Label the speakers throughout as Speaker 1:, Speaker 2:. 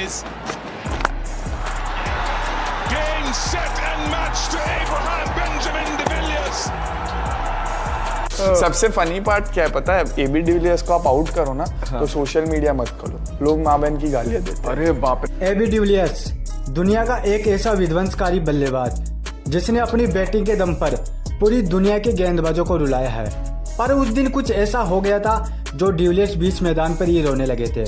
Speaker 1: is. Game, set and match to Abraham Benjamin de Villiers.
Speaker 2: सबसे funny part क्या है पता है, एबी डिविलियर्स को आप आउट करो ना तो सोशल मीडिया मत करो, लोग माँ बहन की गालियां देते हैं।
Speaker 3: अरे बाप रे।
Speaker 4: एबी डिविलियर्स दुनिया का एक ऐसा विध्वंसकारी बल्लेबाज जिसने अपनी बैटिंग के दम पर पूरी दुनिया के गेंदबाजों को रुलाया है। पर उस दिन कुछ ऐसा हो गया था जो डिविलियर्स बीच मैदान पर ही रोने लगे थे।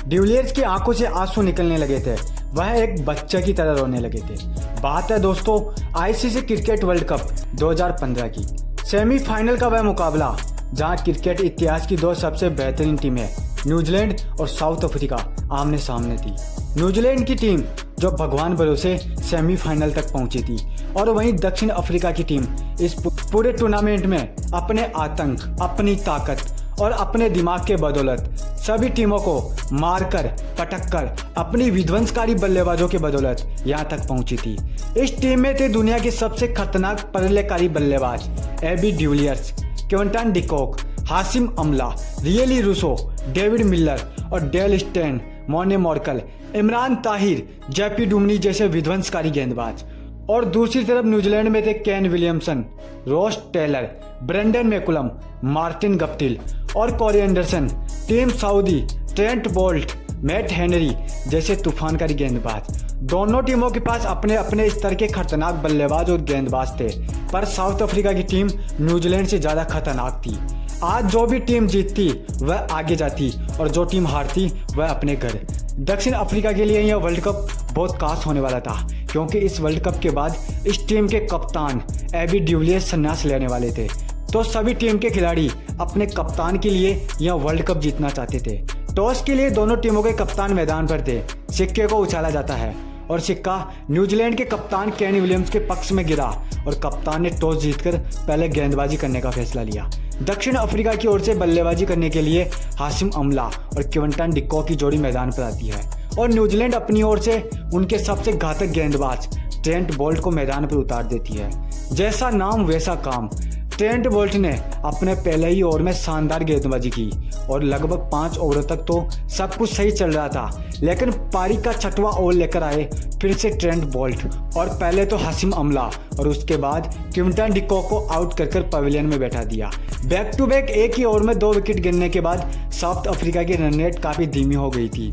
Speaker 4: डिविलियर्स की आंखों से आंसू निकलने लगे थे, वह एक बच्चे की तरह रोने लगे थे। बात है दोस्तों आईसीसी क्रिकेट वर्ल्ड कप 2015 की। सेमीफाइनल का वह मुकाबला जहां क्रिकेट इतिहास की दो सबसे बेहतरीन टीमें न्यूजीलैंड और साउथ अफ्रीका आमने सामने थी। न्यूजीलैंड की टीम जो भगवान भरोसे सेमीफाइनल तक पहुंची थी और वहीं दक्षिण अफ्रीका की टीम इस पूरे टूर्नामेंट में अपने आतंक, अपनी ताकत और अपने दिमाग के बदौलत सभी टीमों को मारकर पटककर अपनी विध्वंसकारी बल्लेबाजों के बदौलत यहां तक पहुंची थी। इस टीम में थे दुनिया के सबसे खतरनाक पर्लेकारी बल्लेबाज AB de Villiers, Quinton de Kock, Hashim Amla, Rilee Rossouw, David Miller और डेल स्टेन, मोने Morkel, Imran Tahir, JP Duminy जैसे विध्वंसकारी गेंदबाज। और दूसरी तरफ न्यूजीलैंड में थे Kane Williamson, Ross Taylor, Brendon McCullum, Martin Guptill और Corey Anderson. Tim Southee Trent Boult, Matt Henry जैसे तूफानकारी गेंदबाज। दोनों टीमों के पास अपने अपने स्तर के खतरनाक बल्लेबाज और गेंदबाज थे, पर साउथ अफ्रीका की टीम न्यूजीलैंड से ज़्यादा खतरनाक थी। आज जो भी टीम जीतती वह आगे जाती और जो टीम हारती वह अपने घर। दक्षिण अफ्रीका के लिए यह वर्ल्ड कप बहुत खास होने वाला था, क्योंकि इस वर्ल्ड कप के बाद इस टीम के कप्तान एबी डिविलियर्स संन्यास लेने वाले थे। तो सभी टीम के खिलाड़ी अपने कप्तान के लिए यह वर्ल्ड कप जीतना चाहते थे। टॉस के लिए दोनों टीमों के कप्तान मैदान पर थे। सिक्के को उछाला जाता है और सिक्का न्यूजीलैंड के कप्तान केन विलियम्स के पक्ष में गिरा और कप्तान ने टॉस जीतकर पहले गेंदबाजी करने का फैसला लिया। दक्षिण अफ्रीका की ओर से बल्लेबाजी करने के लिए हाशिम अमला और क्विंटन डी कॉक की जोड़ी मैदान पर आती है और न्यूजीलैंड अपनी ओर से उनके सबसे घातक गेंदबाज ट्रेंट बोल्ट को मैदान पर उतार देती है। जैसा नाम वैसा काम। ट्रेंट बोल्ट ने अपने पहले ही ओवर में शानदार गेंदबाजी की और लगभग 5 ओवरों तक तो सब कुछ सही चल रहा था, लेकिन पारी का 6वां ओवर लेकर आए फिर से ट्रेंट बोल्ट और पहले तो हाशिम अमला और उसके बाद क्विंटन डी कॉक को आउट कर पवेलियन में बैठा दिया। बैक टू बैक एक ही ओवर में 2 विकेट गिरने के बाद साउथ अफ्रीका की रन रेट काफ़ी धीमी हो गई थी।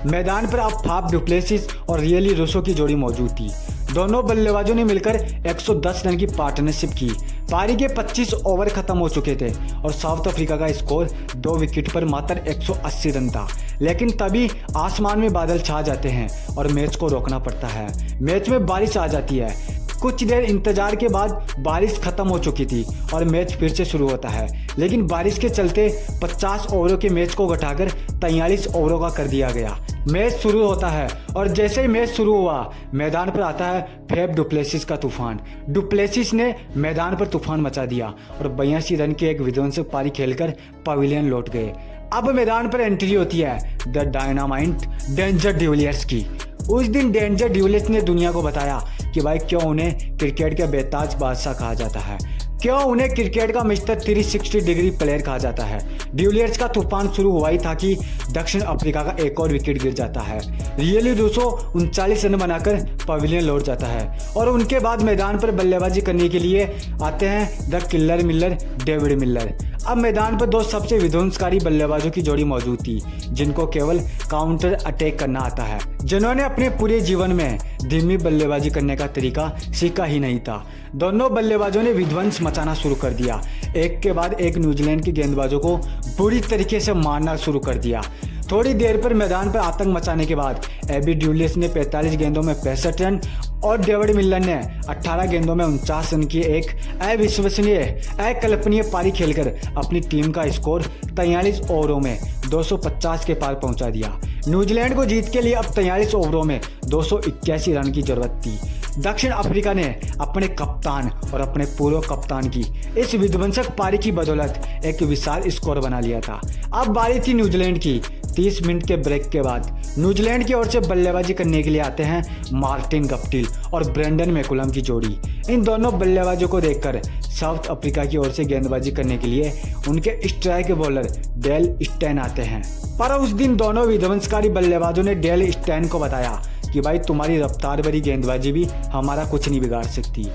Speaker 4: मैदान पर अब फाफ डुप्लेसिस और रियली रूसो की जोड़ी मौजूद थी। दोनों बल्लेबाजों ने मिलकर 110 रन की पार्टनरशिप की। पारी के 25 ओवर खत्म हो चुके थे और साउथ अफ्रीका का स्कोर 2 विकेट पर मात्र 180 रन था। लेकिन तभी आसमान में बादल छा जाते हैं और मैच को रोकना पड़ता है। मैच में बारिश आ जाती है। कुछ देर इंतजार के बाद बारिश खत्म हो चुकी थी और मैच फिर से शुरू होता है, लेकिन बारिश के चलते 50 ओवरों के मैच को घटाकर 43 ओवरों का कर दिया गया। मैच शुरू होता है और जैसे ही मैच शुरू हुआ मैदान पर आता है फेफ डुप्लेसिस का तूफान। डुप्लेसिस ने मैदान पर तूफान मचा दिया और 82 रन की एक विध्वंसक पारी खेलकर पवेलियन लौट गए। अब मैदान पर एंट्री होती है द डायनामाइट डेंजर डिविलियर्स की। उस दिन डेंजर डिविलियर्स ने दुनिया को बताया कि भाई क्यों उन्हें क्रिकेट के बेताज बादशाह कहा जाता है, क्यों उन्हें क्रिकेट का मिस्टर 360 डिग्री प्लेयर कहा जाता है। डिविलियर्स का तूफान शुरू हुआ ही था कि दक्षिण अफ्रीका का एक और विकेट गिर जाता है। रियली रूसो 39 रन बनाकर पवेलियन लौट जाता है और उनके बाद मैदान पर बल्लेबाजी करने के लिए आते हैं the killer Miller, David Miller. अब मैदान पर 2 सबसे विध्वंसकारी बल्लेबाजों की जोड़ी मौजूद थी, जिनको केवल काउंटर अटैक करना आता है, जिन्होंने अपने पूरे जीवन में धीमी बल्लेबाजी करने का तरीका सीखा ही नहीं था। दोनों बल्लेबाजों ने विध्वंस मचाना शुरू कर दिया। एक के बाद एक न्यूजीलैंड के गेंदबाजों को बुरी तरीके से मारना शुरू कर दिया। थोड़ी देर पर मैदान पर आतंक मचाने के बाद एबी डिविलियर्स ने 45 गेंदों में 65 रन और डेविड मिलर ने 18 गेंदों में 49 रन की एक अविश्वसनीय, अकल्पनीय पारी खेलकर अपनी टीम का स्कोर 43 ओवरों में 250 के पार पहुंचा दिया। न्यूजीलैंड को जीत के लिए अब 43 ओवरों में 281 रन की जरूरत थी। दक्षिण अफ्रीका ने अपने कप्तान और अपने पूर्व कप्तान की इस विध्वंसक पारी की बदौलत एक विशाल स्कोर बना लिया था। अब बारी थी न्यूजीलैंड की। 30 मिनट के ब्रेक के बाद न्यूजीलैंड की ओर से बल्लेबाजी करने के लिए आते हैं मार्टिन गप्टिल और ब्रेंडन मैकुलम की जोड़ी। इन दोनों बल्लेबाजों को देखकर साउथ अफ्रीका की ओर से गेंदबाजी करने के लिए उनके स्ट्राइक बॉलर डेल स्टेन आते हैं। पर उस दिन दोनों विध्वंसकारी बल्लेबाजों ने डेल स्टेन को बताया कि भाई तुम्हारी रफ्तार भरी गेंदबाजी भी हमारा कुछ नहीं बिगाड़ सकती।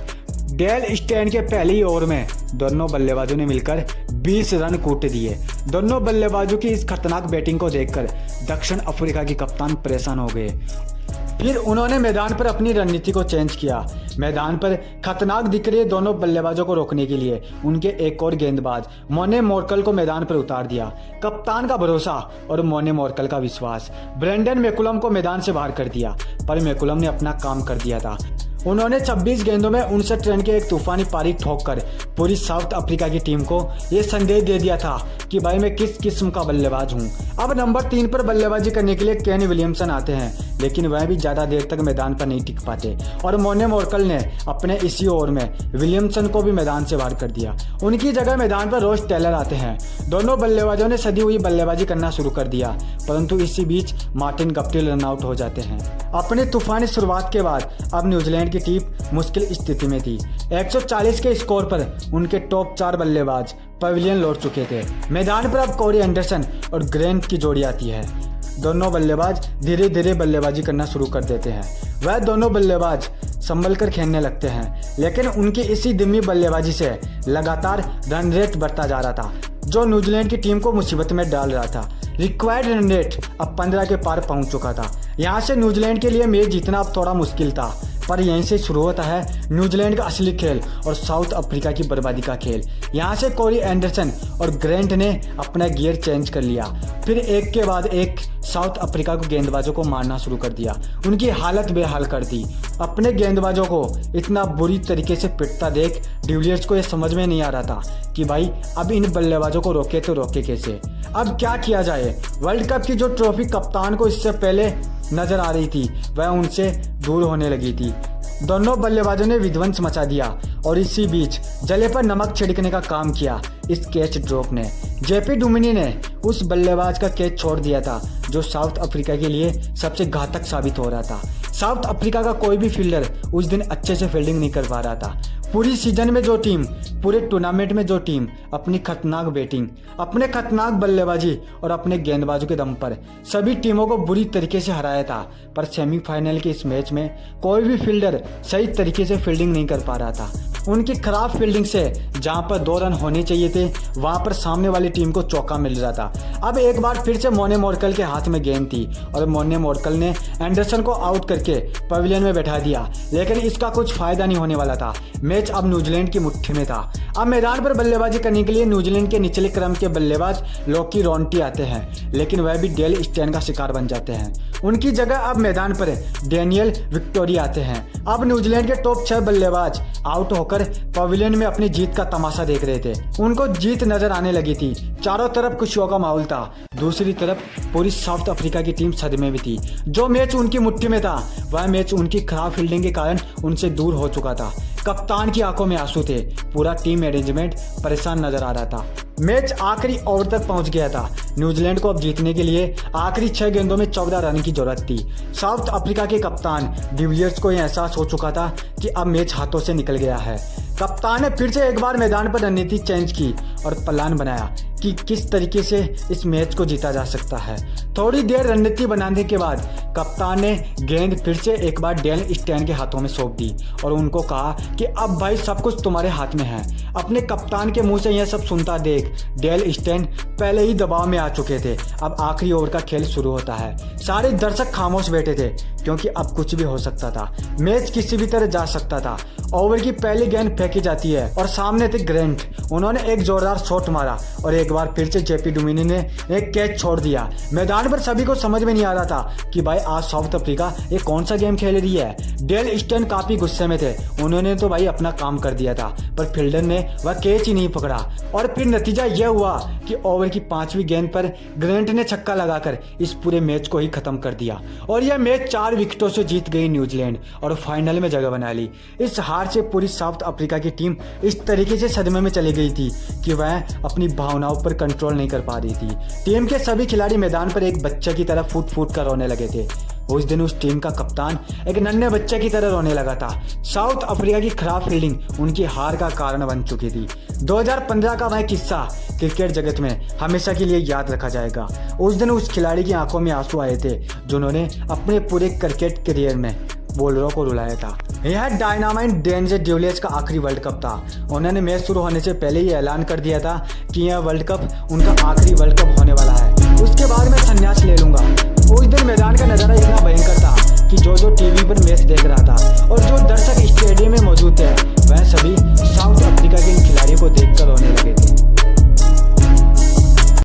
Speaker 4: डेल स्टेन के पहले ही ओवर में दोनों बल्लेबाजों ने मिलकर 20 रन कूट दिए। दोनों बल्लेबाजों की इस खतरनाक बैटिंग को देखकर दक्षिण अफ्रीका के कप्तान परेशान हो गए। फिर उन्होंने मैदान पर अपनी रणनीति को चेंज किया। मैदान पर खतरनाक दिख रहे दोनों बल्लेबाजों को रोकने के लिए उनके एक और गेंदबाज मोने मोर्कल को मैदान पर उतार दिया। कप्तान का भरोसा और मोने मोर्कल का विश्वास ब्रेंडन मैकुलम को मैदान से बाहर कर दिया, पर मैकुलम ने अपना काम कर दिया था। उन्होंने 26 गेंदों में 59 रन के एक तूफानी पारी ठोककर पूरी साउथ अफ्रीका की टीम को यह संदेश दे दिया था कि भाई मैं किस किस्म का बल्लेबाज हूं। अब नंबर 3 पर बल्लेबाजी करने के लिए केन विलियमसन आते हैं, लेकिन वह भी ज्यादा देर तक मैदान पर नहीं टिक पाते और मोने मोर्कल ने अपने इसी ओवर में विलियमसन को भी मैदान से बाहर कर दिया। उनकी जगह मैदान पर रोस टेलर आते हैं। दोनों बल्लेबाजों ने सदी हुई बल्लेबाजी करना शुरू कर दिया, परंतु इसी बीच मार्टिन गप्टिल रन आउट हो जाते हैं। अपनी तूफानी शुरुआत के बाद अब न्यूजीलैंड की टीम मुश्किल स्थिति में थी। 140 के स्कोर पर उनके टॉप 4 बल्लेबाज पवेलियन लौट चुके थे। मैदान पर अब कोरी एंडरसन और ग्रेंट की जोड़ी आती है। दोनों बल्लेबाज धीरे धीरे बल्लेबाजी करना शुरू कर देते हैं। वह दोनों बल्लेबाज संभल कर खेलने लगते हैं, लेकिन उनकी इसी धीमी बल्लेबाजी से लगातार रन रेट बढ़ता जा रहा था, जो न्यूजीलैंड की टीम को मुसीबत में डाल रहा था। रिक्वायर्ड रन रेट अब 15 के पार पहुंच चुका था। यहाँ से न्यूजीलैंड के लिए मैच जीतना अब थोड़ा मुश्किल था, पर यहीं से शुरू होता है न्यूजीलैंड का असली खेल और साउथ अफ्रीका की बर्बादी का खेल। यहाँ से कोरी एंडरसन और ग्रेंट ने अपना गियर चेंज कर लिया, फिर एक के बाद एक साउथ अफ्रीका को गेंदबाजों को मारना शुरू कर दिया। उनकी हालत बेहाल कर दी। अपने गेंदबाजों को इतना बुरी तरीके से पिटता देख डिविलियर्स को यह समझ में नहीं आ रहा था कि भाई अब इन बल्लेबाजों को रोके तो रोके कैसे, अब क्या किया जाए। वर्ल्ड कप की जो ट्रॉफी कप्तान को इससे पहले नजर आ रही थी वह उनसे दूर होने लगी थी। दोनों बल्लेबाजों ने विध्वंस मचा दिया और इसी बीच जले पर नमक छिड़कने का काम किया इस कैच ड्रॉप ने। जेपी डुमिनी ने उस बल्लेबाज का कैच छोड़ दिया था जो साउथ अफ्रीका के लिए सबसे घातक साबित हो रहा था। साउथ अफ्रीका का कोई भी फील्डर उस दिन अच्छे से फील्डिंग नहीं कर पा रहा था। पूरी सीजन में जो टीम, पूरे टूर्नामेंट में जो टीम अपनी खतरनाक बैटिंग, अपने खतरनाक बल्लेबाजी और अपने गेंदबाजों के दम पर सभी टीमों को बुरी तरीके से हराया था, पर सेमीफाइनल के इस मैच में कोई भी फील्डर सही तरीके से फील्डिंग नहीं कर पा रहा था। उनकी खराब फील्डिंग से जहां पर 2 रन होने चाहिए थे वहां पर सामने वाली टीम को चौका मिल रहा था। अब एक बार फिर से मोने मोर्कल के हाथ में गेंद थी और मोने मोर्कल ने एंडरसन को आउट करके पवेलियन में बैठा दिया, लेकिन इसका कुछ फायदा नहीं होने वाला था। मैच अब न्यूजीलैंड की मुट्ठी में था। अब मैदान पर बल्लेबाजी करने के लिए न्यूजीलैंड के निचले क्रम के बल्लेबाज लॉकी रॉन्टी आते हैं, लेकिन वह भी डेल स्टेन का शिकार बन जाते हैं। उनकी जगह अब मैदान पर डैनियल विक्टोरिया आते हैं। अब न्यूजीलैंड के टॉप 6 बल्लेबाज आउट होकर पवेलियन में अपनी जीत का तमाशा देख रहे थे। उनको जीत नजर आने लगी थी। चारों तरफ खुशियों का माहौल था। दूसरी तरफ पूरी साउथ अफ्रीका की टीम सदमे में थी। जो मैच उनकी मुट्ठी में था वह मैच उनकी खराब फील्डिंग के कारण उनसे दूर हो चुका था। कप्तान की आंखों में आंसू थे। पूरा टीम मैनेजमेंट परेशान नजर आ रहा था। मैच आखिरी ओवर तक पहुंच गया था। न्यूजीलैंड को अब जीतने के लिए आखिरी 6 गेंदों में 14 रन की जरूरत थी। साउथ अफ्रीका के कप्तान डिविलियर्स को यह एहसास हो चुका था कि अब मैच हाथों से निकल गया है। कप्तान ने फिर से एक बार मैदान पर रणनीति चेंज की और प्लान बनाया कि किस तरीके से इस मैच को जीता जा सकता है। थोड़ी देर रणनीति बनाने के बाद कप्तान ने गेंद फिर से एक बार डेल स्टेन के हाथों में सौंप दी और उनको कहा कि अब भाई सब कुछ तुम्हारे हाथ में है। अपने कप्तान के मुंह से यह सब सुनता देख डेल स्टेन पहले ही दबाव में आ चुके थे। अब आखिरी ओवर का खेल शुरू होता है। सारे दर्शक खामोश बैठे थे क्योंकि अब कुछ भी हो सकता था। मैच किसी भी तरह जा सकता था। ओवर की पहली गेंद फेंकी जाती है और सामने थे ग्रेंट। उन्होंने एक जोरदार शॉट मारा और एक बार फिर से जेपी डुमिनी ने एक कैच छोड़ दिया। मैदान पर सभी को समझ में नहीं आ रहा था कि भाई आज साउथ अफ्रीका ये कौन सा गेम खेल रही है। डेल स्टेन काफी गुस्से में थे। उन्होंने तो भाई अपना काम कर दिया था, पर फील्डर ने वह कैच ही नहीं पकड़ा और फिर नतीजा यह हुआ कि ओवर की 5वीं गेंद पर ग्रेंट ने छक्का लगाकर इस पूरे मैच को ही खत्म कर दिया और यह मैच 4 विकेटों से जीत गई न्यूजीलैंड और फाइनल में जगह बना ली। इस हार से पूरी साउथ अफ्रीका की टीम इस तरीके से सदमे में चली गई थी कि वह अपनी भावनाओं पर कंट्रोल नहीं कर पा रही थी। टीम के सभी खिलाड़ी मैदान पर एक बच्चे की तरह फूट फूट कर रोने लगे थे। उस दिन उस टीम का कप्तान एक नन्हे बच्चे की तरह रोने लगा था। साउथ अफ्रीका की खराब फील्डिंग उनकी हार का कारण बन चुकी थी। 2015 का वह किस्सा क्रिकेट जगत में हमेशा के लिए याद रखा जाएगा। उस दिन उस खिलाड़ी की आंखों में आंसू आए थे जिन्होंने अपने पूरे क्रिकेट करियर में बॉलरों को रुलाया था। यह डायनामाइट डेनिस डिविलियर्स का आखिरी वर्ल्ड कप था। उन्होंने मैच शुरू होने से पहले ही ऐलान कर दिया था कि यह वर्ल्ड कप उनका आखिरी वर्ल्ड कप होने वाला है। उसके बाद में संन्यास